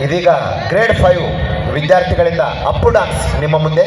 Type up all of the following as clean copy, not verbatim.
ಇದೀಗ ಗ್ರೇಡ್ 5 ವಿದ್ಯಾರ್ಥಿಗಳಿಂದ ಅಪ್ಪು ಡಾನ್ಸ್ ನಿಮ್ಮ ಮುಂದೆ.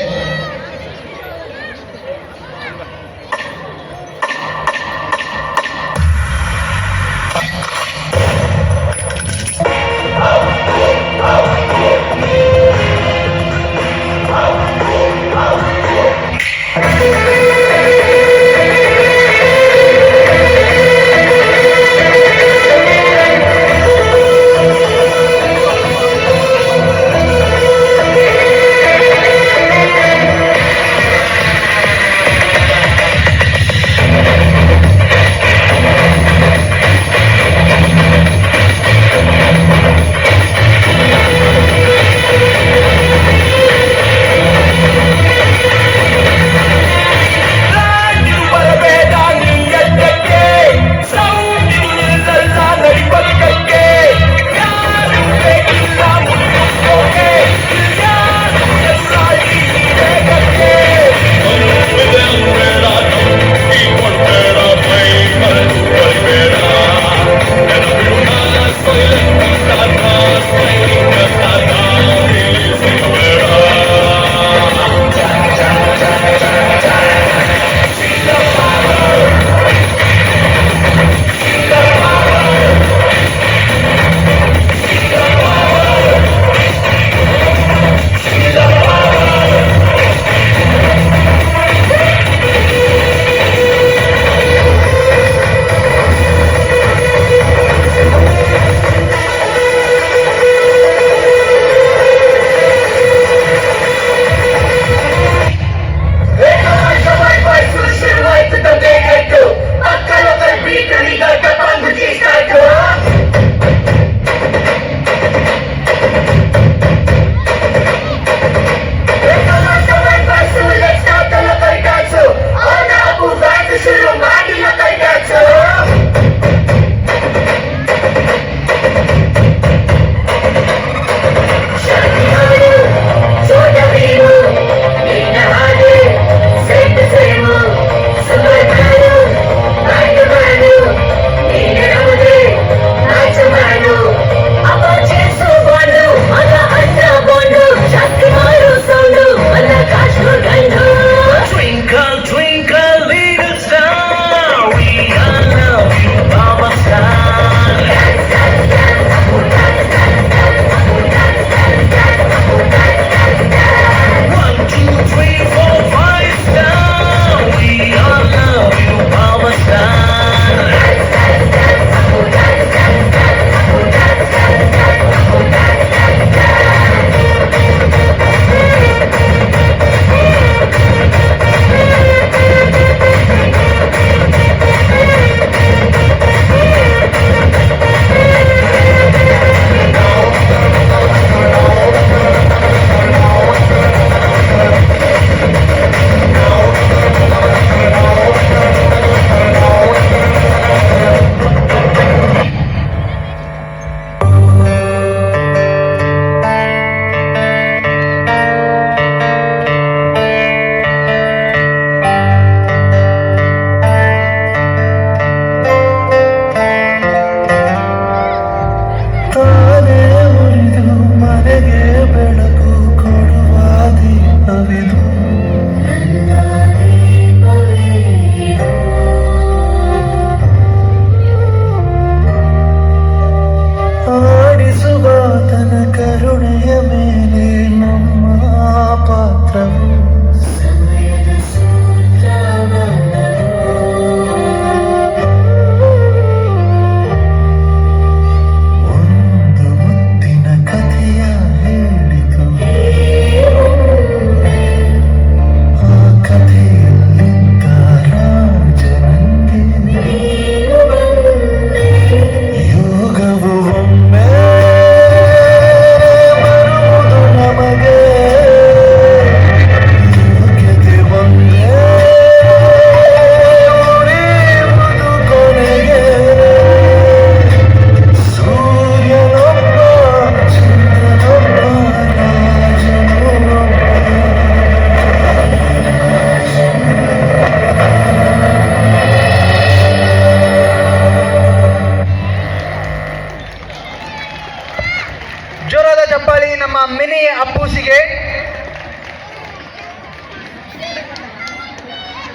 ನಮ್ಮ ಮಿನಿ ಅಪ್ಪುಸಿಗೆ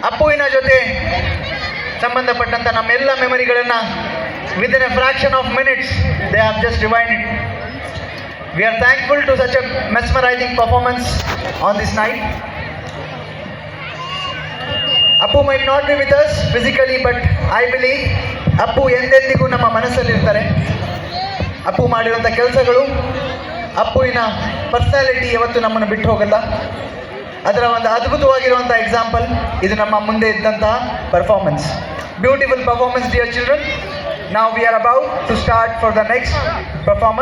ಅಪ್ಪುವಿನ ಜೊತೆ ಸಂಬಂಧಪಟ್ಟಂತ ನಮ್ಮೆಲ್ಲ ಮೆಮರಿಗಳನ್ನ within a fraction of minutes they have just rewinded. We are thankful to such a mesmerizing performance on this night. Appu might not be with us physically, but I believe Appu ಎಂದೆಂದಿಗೂ ನಮ್ಮ ಮನಸ್ಸಲ್ಲಿರ್ತಾರೆ. ಅಪ್ಪು ಮಾಡಿರುವಂಥ ಕೆಲಸಗಳು, ಅಪ್ಪುವಿನ personality ಯಾವತ್ತೂ ನಮ್ಮನ್ನು ಬಿಟ್ಟು ಹೋಗಲ್ಲ. ಅದರ ಒಂದು ಅದ್ಭುತವಾಗಿರುವಂಥ ಎಕ್ಸಾಂಪಲ್ ಇದು ನಮ್ಮ ಮುಂದೆ ಇದ್ದಂತಹ performance. Beautiful performance, dear children. Now we are about to start for the next performance.